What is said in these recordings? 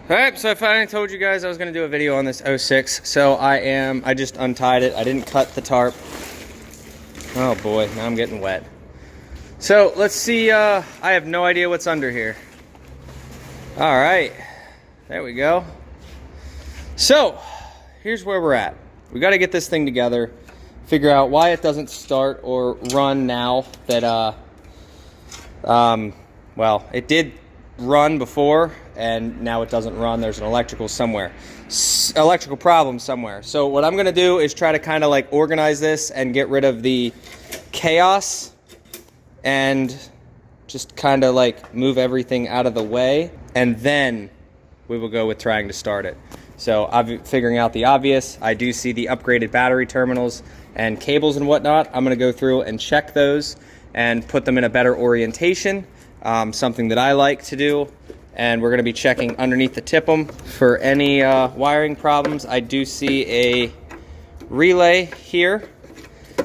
Alright, so I finally told you guys I was going to do a video on this 06. So I just untied it. I didn't cut the tarp. Oh boy, now I'm getting wet. So let's see, I have no idea what's under here. Alright, there we go. So, here's where we're at. We got to get this thing together, figure out why it doesn't start or run now that, well, it did run before and now it doesn't run. There's an electrical problem somewhere. So what I'm going to do is try to kind of like organize this and get rid of the chaos and just kind of like move everything out of the way, and then we will go with trying to start it. So I'm figuring out the obvious. I do see the upgraded battery terminals and cables and whatnot. I'm going to go through and check those and put them in a better orientation, something that I like to do. And we're going to be checking underneath the tip-em for any wiring problems. I do see a relay here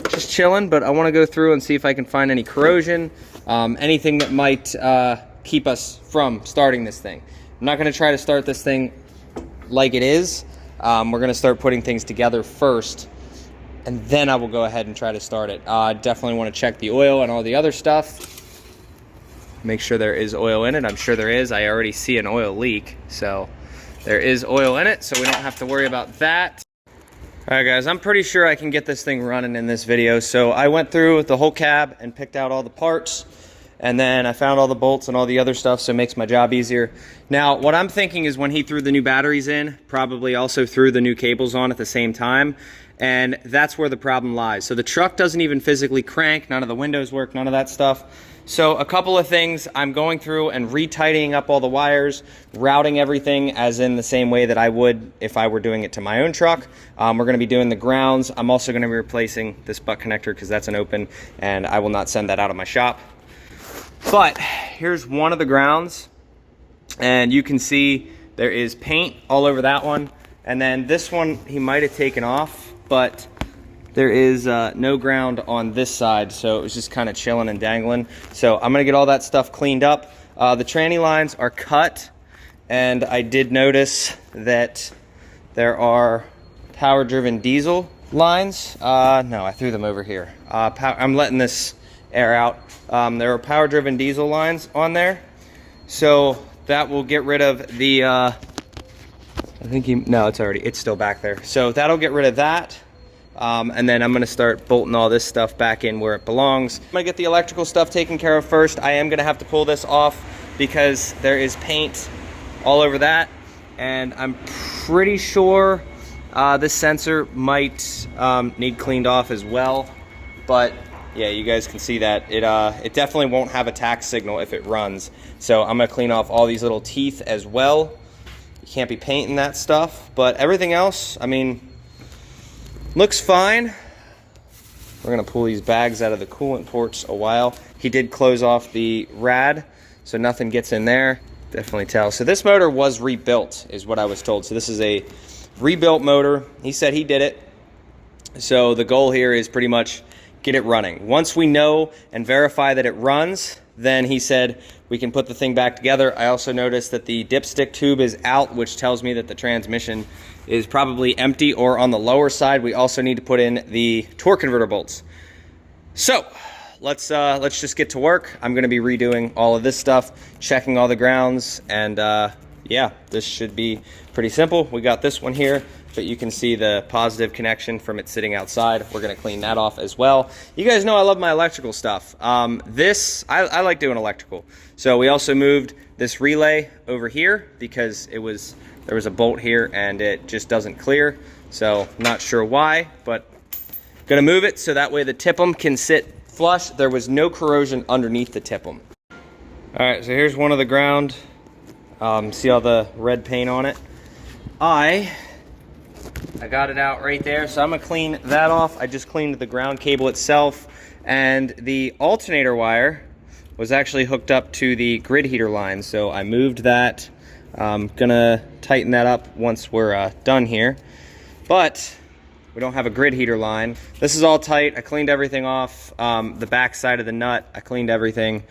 just chilling, but I want to go through and see if I can find any corrosion, anything that might keep us from starting this thing. I'm not going to try to start this thing like it is. We're going to start putting things together first, and then I will go ahead and try to start it. Definitely want to check the oil and all the other stuff. Make sure there is oil in it. I'm sure there is. I already see an oil leak, so there is oil in it, so we don't have to worry about that. All right, guys, I'm pretty sure I can get this thing running in this video. So I went through the whole cab and picked out all the parts, and then I found all the bolts and all the other stuff, so it makes my job easier. Now, what I'm thinking is when he threw the new batteries in, probably also threw the new cables on at the same time, and that's where the problem lies. So the truck doesn't even physically crank, none of the windows work, none of that stuff. So a couple of things, I'm going through and retightening up all the wires, routing everything as in the same way that I would if I were doing it to my own truck. We're going to be doing the grounds. I'm also going to be replacing this butt connector because that's an open, and I will not send that out of my shop. But here's one of the grounds, and you can see there is paint all over that one. And then this one he might have taken off, but there is no ground on this side, so it was just kind of chilling and dangling. So I'm gonna get all that stuff cleaned up. The tranny lines are cut, and I did notice that there are power-driven diesel lines. No, I threw them over here. I'm letting this air out. There are power-driven diesel lines on there, so that will get rid of the, no, it's still back there. So that'll get rid of that. And then I'm going to start bolting all this stuff back in where it belongs. I'm going to get the electrical stuff taken care of first. I am going to have to pull this off because there is paint all over that. And I'm pretty sure this sensor might need cleaned off as well. But yeah, you guys can see that it definitely won't have a tax signal if it runs. So I'm going to clean off all these little teeth as well. You can't be painting that stuff. But everything else, I mean, looks fine. We're gonna pull these bags out of the coolant ports a while. He did close off the rad, so nothing gets in there. Definitely tell. So this motor was rebuilt, is what I was told. So this is a rebuilt motor. He said he did it. So the goal here is pretty much get it running. Once we know and verify that it runs, then he said we can put the thing back together. I also noticed that the dipstick tube is out, which tells me that the transmission is probably empty or on the lower side. We also need to put in the torque converter bolts. So let's just get to work. I'm going to be redoing all of this stuff, checking all the grounds, and yeah, this should be pretty simple. We got this one here, but you can see the positive connection from it sitting outside. We're going to clean that off as well. You guys know I love my electrical stuff. I like doing electrical. So we also moved this relay over here because there was a bolt here and it just doesn't clear. So not sure why, but gonna move it so that way the tip-em can sit flush. There was no corrosion underneath the tip-em. All right, so here's one of the ground. See all the red paint on it? I got it out right there, so I'm gonna clean that off. I just cleaned the ground cable itself, and the alternator wire was actually hooked up to the grid heater line, so I moved that. I'm gonna tighten that up once we're done here, but we don't have a grid heater line. This is all tight. I cleaned everything off. The back side of the nut, I cleaned everything.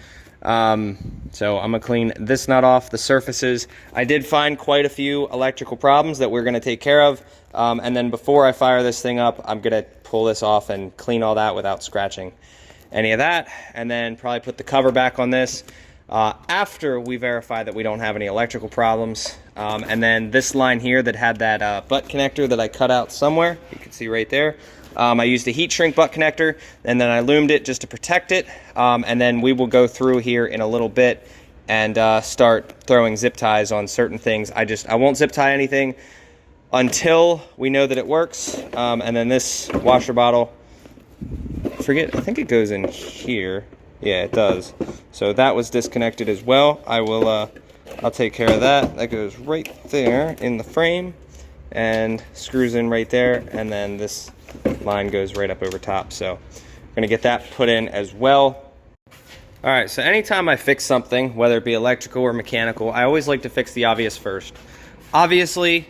So I'm gonna clean this nut off, the surfaces. I did find quite a few electrical problems that we're gonna take care of. And then before I fire this thing up, I'm gonna pull this off and clean all that without scratching any of that. And then probably put the cover back on this after we verify that we don't have any electrical problems. And then this line here that had that butt connector that I cut out somewhere, you can see right there. I used a heat shrink butt connector, and then I loomed it just to protect it. And then we will go through here in a little bit and start throwing zip ties on certain things. I won't zip tie anything until we know that it works. And then this washer bottle, I think it goes in here. Yeah, it does. So that was disconnected as well. I'll take care of that. That goes right there in the frame and screws in right there. And then this line goes right up over top. So I'm gonna get that put in as well. All right, so anytime I fix something, whether it be electrical or mechanical, I always like to fix the obvious first. Obviously,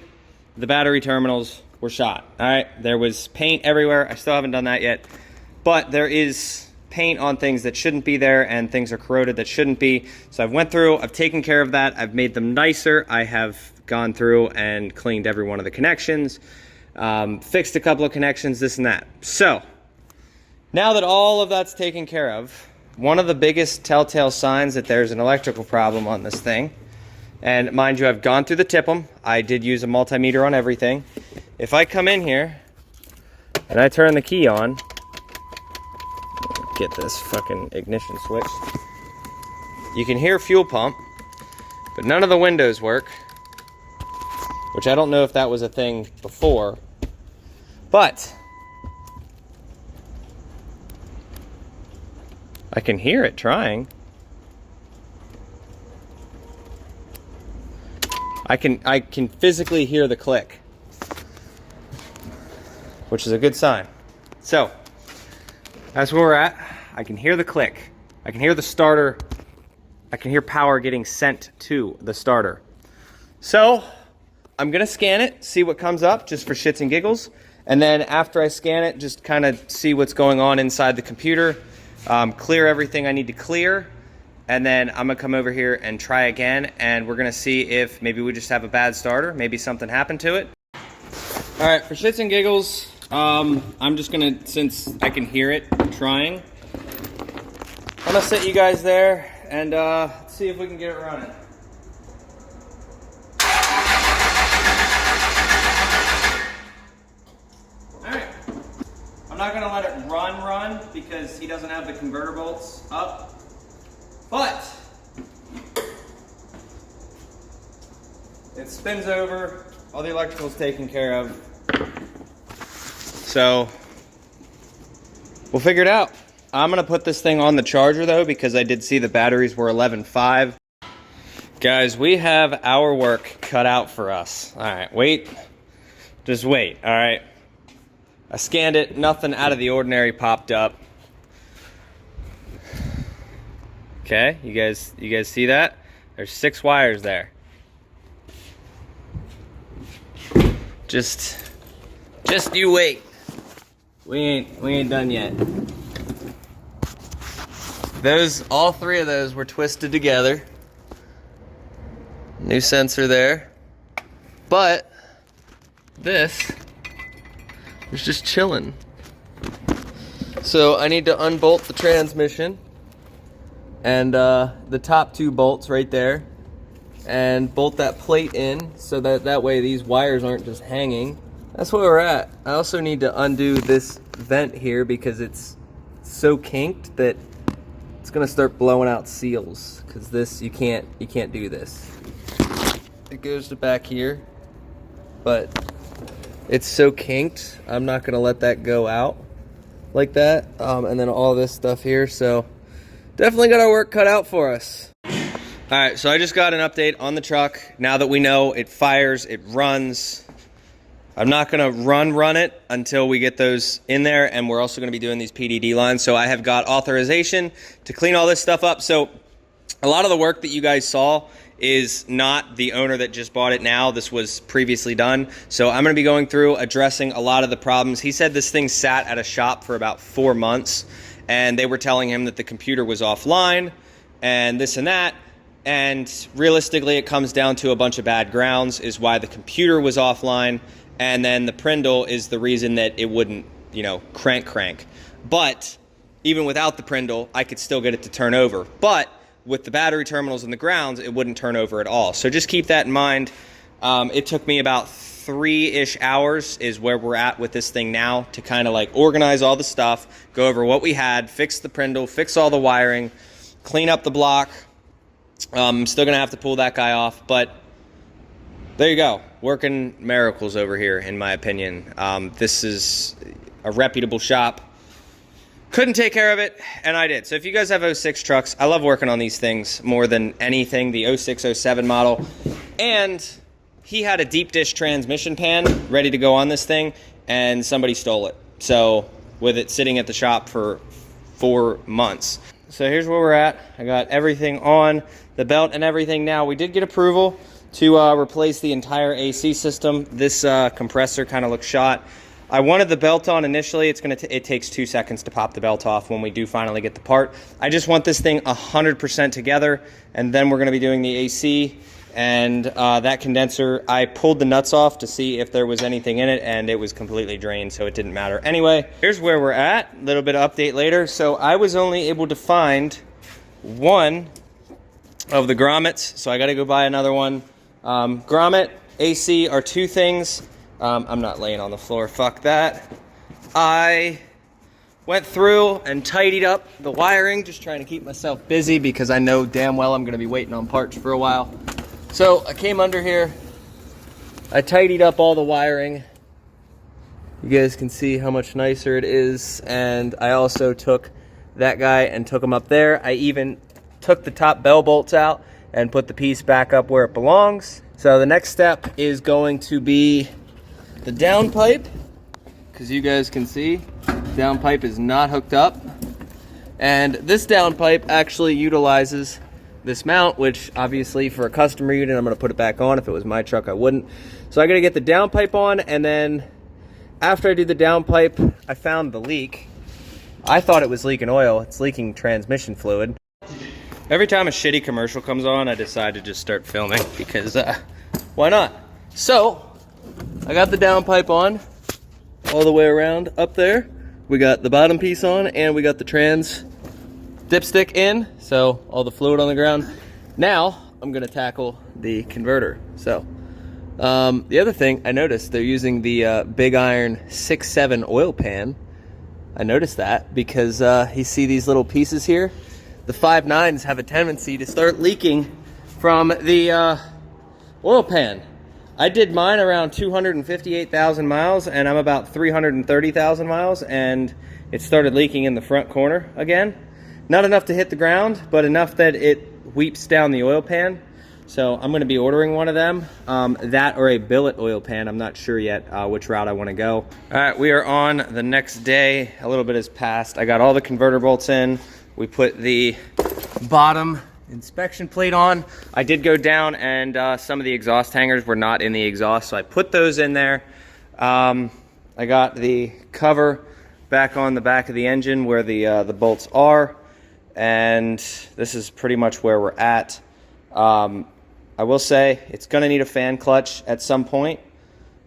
the battery terminals were shot. All right, there was paint everywhere. I still haven't done that yet, but there is paint on things that shouldn't be there, and things are corroded that shouldn't be. So I've went through, I've taken care of that. I've made them nicer. I have gone through and cleaned every one of the connections, fixed a couple of connections, this and that. So now that all of that's taken care of, one of the biggest telltale signs that there's an electrical problem on this thing, and mind you, I've gone through the tip-em. I did use a multimeter on everything. If I come in here and I turn the key on, get this fucking ignition switch, you can hear fuel pump, but none of the windows work, which I don't know if that was a thing before, but I can hear it trying. I can physically hear the click, which is a good sign. So that's where we're at. I can hear the click. I can hear the starter. I can hear power getting sent to the starter. So I'm gonna scan it, see what comes up, just for shits and giggles. And then after I scan it, just kind of see what's going on inside the computer, clear everything I need to clear. And then I'm gonna come over here and try again, and we're gonna see if maybe we just have a bad starter, maybe something happened to it. All right, for shits and giggles, I'm just gonna, since I can hear it trying, I'm gonna sit you guys there and see if we can get it running. All right, I'm not gonna let it run because he doesn't have the converter bolts up. But it spins over, all the electrical's taken care of. So we'll figure it out. I'm gonna put this thing on the charger though, because I did see the batteries were 11.5. Guys, we have our work cut out for us. All right, wait, just wait, all right. I scanned it, nothing out of the ordinary popped up. Okay, you guys see that? There's 6 wires there. Just you wait. We ain't done yet. All 3 of those were twisted together. New sensor there. But this is just chilling. So I need to unbolt the transmission and the top 2 bolts right there, and bolt that plate in so that way these wires aren't just hanging. That's where we're at. I also need to undo this vent here because it's so kinked that it's gonna start blowing out seals, because this, you can't do this. It goes to back here, but it's so kinked, I'm not gonna let that go out like that. And then all this stuff here, so definitely got our work cut out for us. All right, so I just got an update on the truck. Now that we know it fires, it runs. I'm not gonna run it until we get those in there, and we're also gonna be doing these PDD lines. So I have got authorization to clean all this stuff up. So a lot of the work that you guys saw is not the owner that just bought it now. This was previously done. So I'm gonna be going through, addressing a lot of the problems. He said this thing sat at a shop for about 4 months, and they were telling him that the computer was offline, and this and that. And realistically, it comes down to a bunch of bad grounds is why the computer was offline. And then the Trindle is the reason that it wouldn't, you know, crank. But even without the Trindle, I could still get it to turn over. But with the battery terminals and the grounds, it wouldn't turn over at all. So just keep that in mind. It took me about 3-ish hours is where we're at with this thing now to kind of like organize all the stuff, go over what we had, fix the Trindle, fix all the wiring, clean up the block. I'm still gonna have to pull that guy off, but there you go. Working miracles over here, in my opinion. This is a reputable shop. Couldn't take care of it, and I did. So if you guys have 06 trucks, I love working on these things more than anything, the 06, 07 model. And he had a deep dish transmission pan ready to go on this thing, and somebody stole it. So with it sitting at the shop for 4 months. So here's where we're at. I got everything on, the belt and everything now. We did get approval to replace the entire AC system. This compressor kind of looks shot. I wanted the belt on initially. It takes 2 seconds to pop the belt off when we do finally get the part. I just want this thing 100% together, and then we're gonna be doing the AC. And that condenser, I pulled the nuts off to see if there was anything in it, and it was completely drained, so it didn't matter. Anyway, here's where we're at. A little bit of update later. So I was only able to find one of the grommets, so I gotta go buy another one. Grommet, AC are 2 things. I'm not laying on the floor, fuck that. I went through and tidied up the wiring, just trying to keep myself busy because I know damn well I'm gonna be waiting on parts for a while. So I came under here, I tidied up all the wiring. You guys can see how much nicer it is. And I also took that guy and took him up there. I even took the top bell bolts out and put the piece back up where it belongs. So the next step is going to be the downpipe, because you guys can see downpipe is not hooked up. And this downpipe actually utilizes this mount, which obviously for a customer unit, I'm gonna put it back on. If it was my truck, I wouldn't. So I gotta get the downpipe on, and then after I do the downpipe, I found the leak. I thought it was leaking oil. It's leaking transmission fluid. Every time a shitty commercial comes on, I decide to just start filming because why not? So I got the downpipe on all the way around up there. We got the bottom piece on, and we got the trans dipstick in, so all the fluid on the ground. Now I'm gonna tackle the converter. So the other thing I noticed, they're using the big iron 6-7 oil pan. I noticed that because you see these little pieces here, the 5.9s have a tendency to start leaking from the oil pan. I did mine around 258,000 miles, and I'm about 330,000 miles, and it started leaking in the front corner again. Not enough to hit the ground, but enough that it weeps down the oil pan. So I'm going to be ordering one of them, that or a billet oil pan. I'm not sure yet which route I want to go. All right, we are on the next day. A little bit has passed. I got all the converter bolts in. We put the bottom inspection plate on. I did go down, and some of the exhaust hangers were not in the exhaust, so I put those in there. I got the cover back on the back of the engine where the bolts are, and this is pretty much where we're at. I will say it's going to need a fan clutch at some point,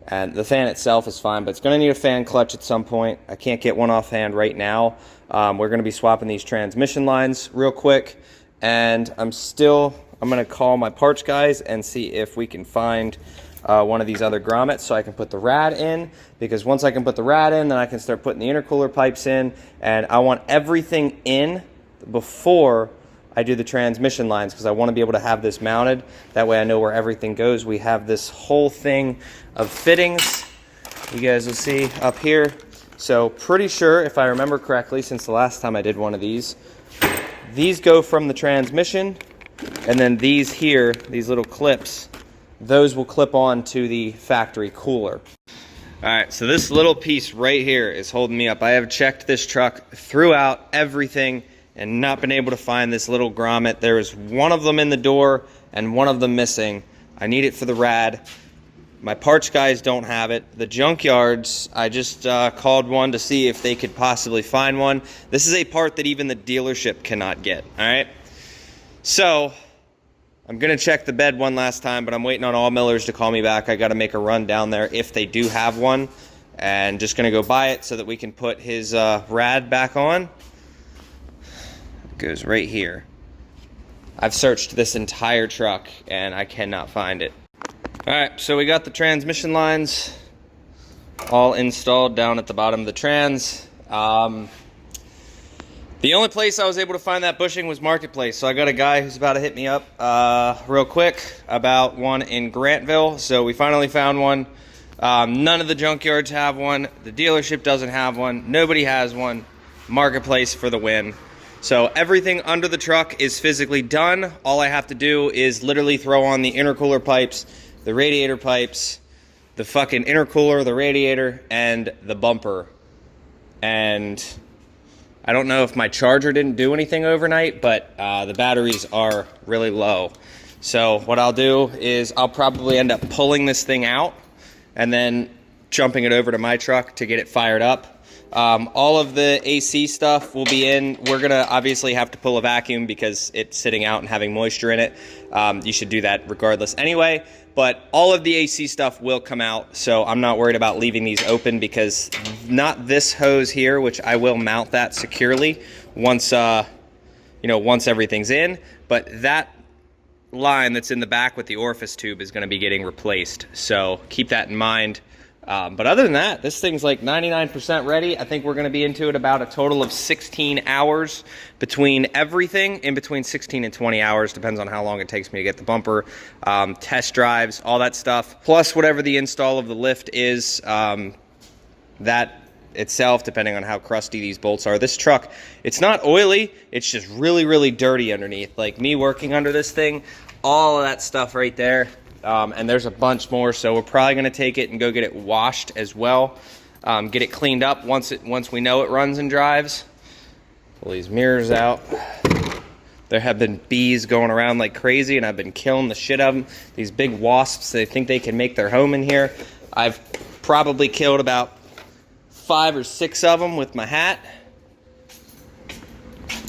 and the fan itself is fine, but it's going to need a fan clutch at some point. I can't get one offhand right now. We're going to be swapping these transmission lines real quick, and I'm going to call my parts guys and see if we can find one of these other grommets so I can put the rad in, because once I can put the rad in, then I can start putting the intercooler pipes in, and I want everything in before I do the transmission lines, because I want to be able to have this mounted. That way I know where everything goes. We have this whole thing of fittings you guys will see up here. So pretty sure, if I remember correctly, since the last time I did one of these go from the transmission, and then these here, these little clips, those will clip on to the factory cooler. All right, so this little piece right here is holding me up. I have checked this truck throughout everything and not been able to find this little grommet. There is one of them in the door and one of them missing. I need it for the rad. My parts guys don't have it. The junkyards, I just called one to see if they could possibly find one. This is a part that even the dealership cannot get, all right? So I'm gonna check the bed one last time, but I'm waiting on All Millers to call me back. I gotta make a run down there if they do have one, and just gonna go buy it so that we can put his rad back on. It goes right here. I've searched this entire truck and I cannot find it. All right, so we got the transmission lines all installed down at the bottom of the trans. The only place I was able to find that bushing was Marketplace, so I got a guy who's about to hit me up real quick about one in Grantville. So we finally found one. None of the junkyards have one. The dealership doesn't have one. Nobody has one. Marketplace for the win. So everything under the truck is physically done. All I have to do is literally throw on the intercooler pipes, the radiator pipes, the fucking intercooler, the radiator, and the bumper. And I don't know if my charger didn't do anything overnight, but the batteries are really low. So what I'll do is I'll probably end up pulling this thing out and then jumping it over to my truck to get it fired up. All of the AC stuff will be in. We're gonna obviously have to pull a vacuum because it's sitting out and having moisture in it. You should do that regardless anyway, but all of the AC stuff will come out, so I'm not worried about leaving these open, because not this hose here, which I will mount that securely once once everything's in, but that line that's in the back with the orifice tube is going to be getting replaced, so keep that in mind. But other than that, this thing's like 99% ready. I think we're going to be into it about a total of 16 hours between everything, in between 16 and 20 hours, depends on how long it takes me to get the bumper, test drives, all that stuff, plus whatever the install of the lift is, that itself, depending on how crusty these bolts are. This truck, it's not oily, it's just really, really dirty underneath. Like me working under this thing, all of that stuff right there. And there's a bunch more, so we're probably going to take it and go get it washed as well. Get it cleaned up once we know it runs and drives. Pull these mirrors out. There have been bees going around like crazy, and I've been killing the shit out of them. These big wasps, they think they can make their home in here. I've probably killed about 5 or 6 of them with my hat.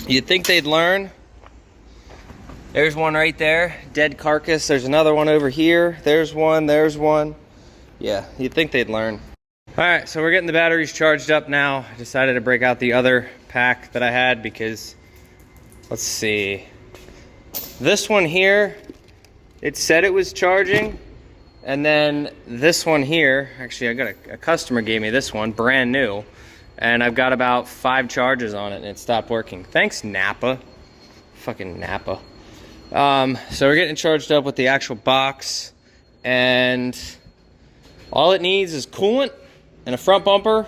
You'd think they'd learn. There's one right there, dead carcass. There's another one over here. There's one, there's one. Yeah, you'd think they'd learn. All right, so we're getting the batteries charged up now. I decided to break out the other pack that I had because, let's see. This one here, it said it was charging. And then this one here, actually I got a customer gave me this one, brand new. And I've got about 5 charges on it and it stopped working. Thanks, Napa. Fucking Napa. So we're getting charged up with the actual box, and all it needs is coolant and a front bumper,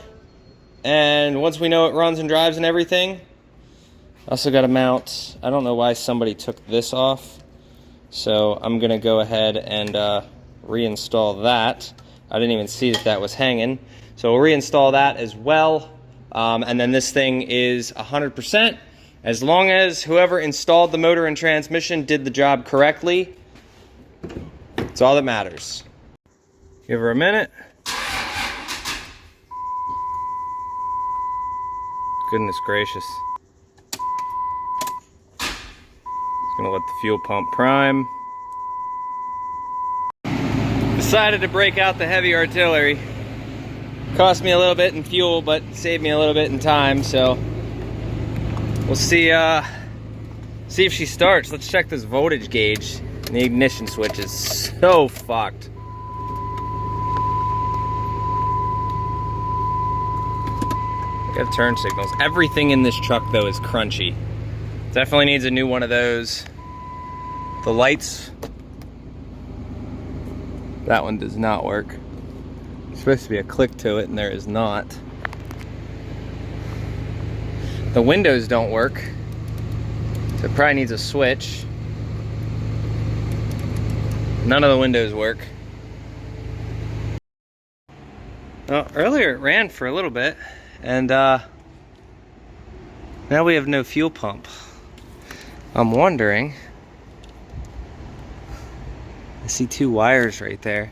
and once we know it runs and drives and everything, also got to mount, I don't know why somebody took this off, so I'm gonna go ahead and reinstall that. I didn't even see that that was hanging, so we'll reinstall that as well. And then this thing is 100%. As long as whoever installed the motor and transmission did the job correctly, it's all that matters. Give her a minute. Goodness gracious. Just gonna let the fuel pump prime. Decided to break out the heavy artillery. Cost me a little bit in fuel, but saved me a little bit in time, so we'll see if she starts. Let's check this voltage gauge. And the ignition switch is so fucked. Got turn signals. Everything in this truck though is crunchy. Definitely needs a new one of those. The lights, that one does not work. There's supposed to be a click to it and there is not. The windows don't work, so it probably needs a switch. None of the windows work. Well, earlier it ran for a little bit, and now we have no fuel pump. I'm wondering, I see 2 wires right there.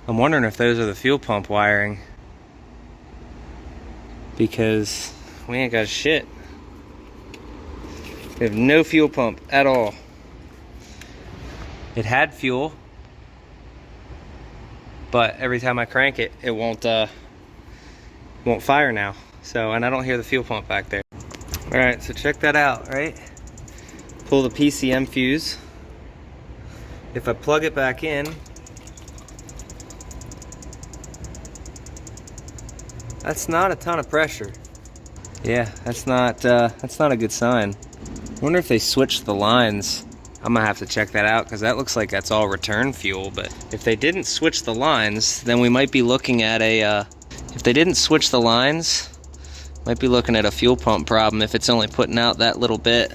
I'm wondering if those are the fuel pump wiring, because we ain't got shit. We have no fuel pump at all. It had fuel, but every time I crank it, it won't fire now. So, and I don't hear the fuel pump back there. All right, so check that out, right? Pull the PCM fuse. If I plug it back in, that's not a ton of pressure. Yeah, that's not a good sign. I wonder if they switched the lines. I'm gonna have to check that out because that looks like that's all return fuel. But if they didn't switch the lines, then we might be looking at a. If they didn't switch the lines, might be looking at a fuel pump problem if it's only putting out that little bit.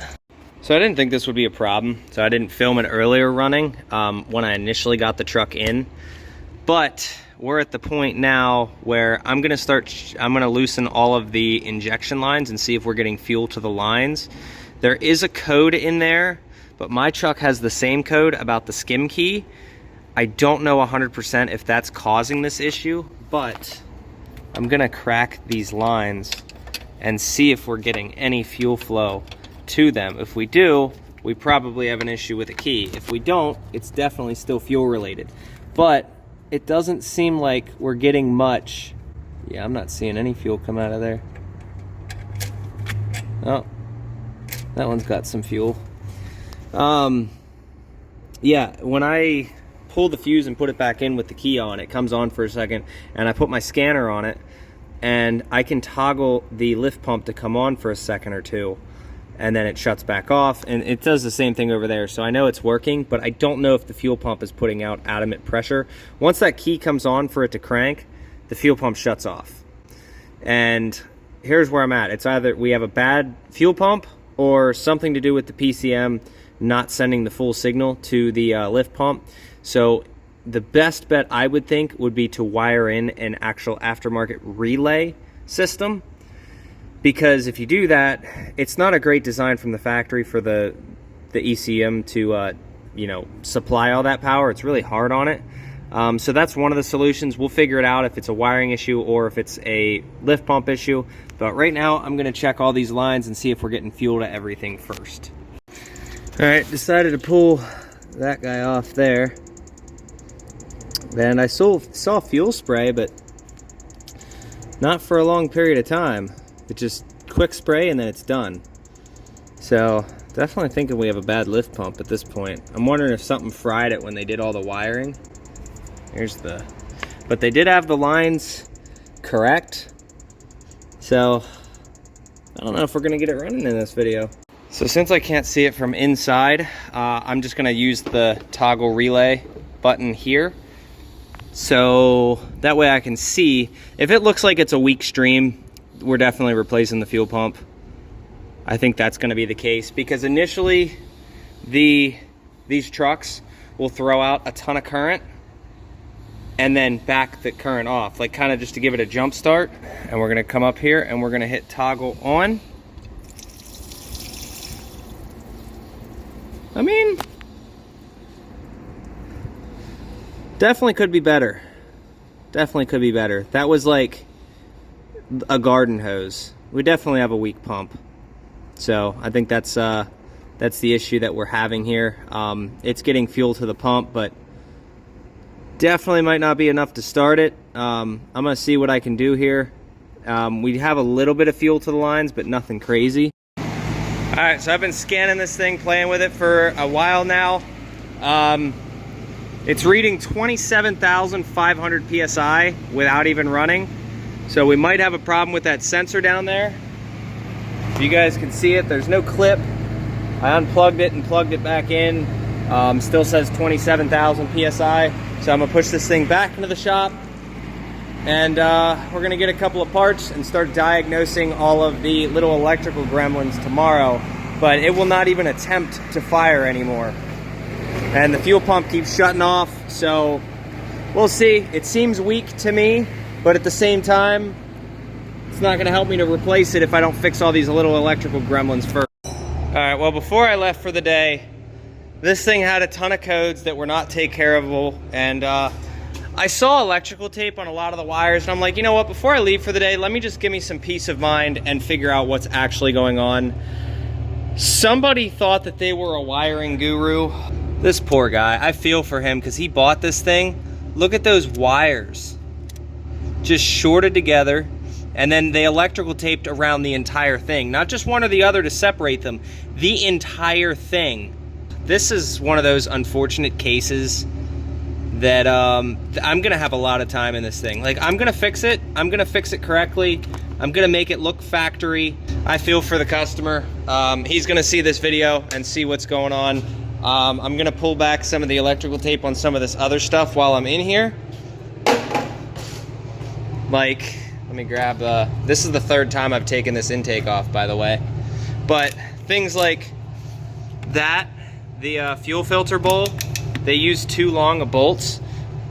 So I didn't think this would be a problem, so I didn't film it earlier running when I initially got the truck in. But we're at the point now where I'm gonna loosen all of the injection lines and see if we're getting fuel to the lines. There is a code in there, but my truck has the same code about the skim key. I don't know 100% if that's causing this issue, but I'm gonna crack these lines and see if we're getting any fuel flow to them. If we do, we probably have an issue with a key. If we don't, it's definitely still fuel related. But it doesn't seem like we're getting much. Yeah, I'm not seeing any fuel come out of there. Oh, that one's got some fuel. Yeah, when I pull the fuse and put it back in with the key on, it comes on for a second, and I put my scanner on it, and I can toggle the lift pump to come on for a second or two, and then it shuts back off, and it does the same thing over there. So I know it's working, but I don't know if the fuel pump is putting out adamant pressure. Once that key comes on for it to crank, the fuel pump shuts off. And here's where I'm at. It's either we have a bad fuel pump or something to do with the PCM not sending the full signal to the lift pump. So the best bet I would think would be to wire in an actual aftermarket relay system, because if you do that, it's not a great design from the factory for the ECM to you know, supply all that power. It's really hard on it. So that's one of the solutions. We'll figure it out if it's a wiring issue or if it's a lift pump issue. But right now I'm gonna check all these lines and see if we're getting fuel to everything first. All right, decided to pull that guy off there. And I saw fuel spray, but not for a long period of time. It just quick spray and then it's done. So definitely thinking we have a bad lift pump at this point. I'm wondering if something fried it when they did all the wiring. But they did have the lines correct. So I don't know if we're gonna get it running in this video. So since I can't see it from inside, I'm just gonna use the toggle relay button here. So that way I can see. If it looks like it's a weak stream, we're definitely replacing the fuel pump. I think that's gonna be the case, because initially these trucks will throw out a ton of current and then back the current off, like kind of just to give it a jump start. And we're gonna come up here and we're gonna hit toggle on. I mean, definitely could be better. Definitely could be better. That was like a garden hose. We definitely have a weak pump. So I think that's the issue that we're having here. It's getting fuel to the pump, but definitely might not be enough to start it. I'm gonna see what I can do here. We have a little bit of fuel to the lines, but nothing crazy. All right, so I've been scanning this thing, playing with it for a while now. It's reading 27,500 PSI without even running. So we might have a problem with that sensor down there. If you guys can see it, there's no clip. I unplugged it and plugged it back in. Still says 27,000 PSI. So I'm gonna push this thing back into the shop, and we're gonna get a couple of parts and start diagnosing all of the little electrical gremlins tomorrow, but it will not even attempt to fire anymore. And the fuel pump keeps shutting off, so we'll see. It seems weak to me, but at the same time, it's not gonna help me to replace it if I don't fix all these little electrical gremlins first. All right, well, before I left for the day, this thing had a ton of codes that were not take careable, and I saw electrical tape on a lot of the wires, and I'm like, you know what, before I leave for the day, let me just give me some peace of mind and figure out what's actually going on. Somebody thought that they were a wiring guru. This poor guy, I feel for him because he bought this thing. Look at those wires. Just shorted together, and then they electrical taped around the entire thing. Not just one or the other to separate them, the entire thing. This is one of those unfortunate cases that I'm gonna have a lot of time in this thing. Like, I'm gonna fix it. I'm gonna fix it correctly. I'm gonna make it look factory. I feel for the customer. He's gonna see this video and see what's going on. I'm gonna pull back some of the electrical tape on some of this other stuff while I'm in here. Like, let me grab, this is the third time I've taken this intake off, by the way. But things like that, the fuel filter bowl, they use too long of bolts,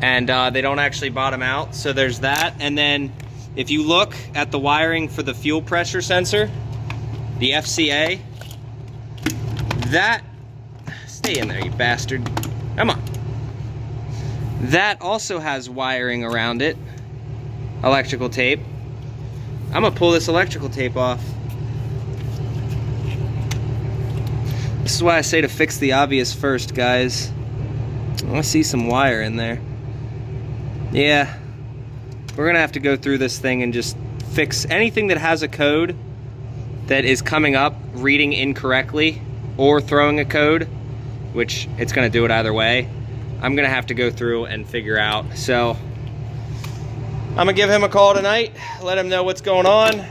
and they don't actually bottom out. So there's that. And then if you look at the wiring for the fuel pressure sensor, the FCA, that, stay in there, you bastard. Come on. That also has wiring around it, electrical tape. I'm gonna pull this electrical tape off. This is why I say to fix the obvious first, guys. I want to see some wire in there. Yeah, we're gonna have to go through this thing and just fix anything that has a code that is coming up reading incorrectly or throwing a code, which it's gonna do it either way. I'm gonna have to go through and figure out. So I'm gonna give him a call tonight, let him know what's going on.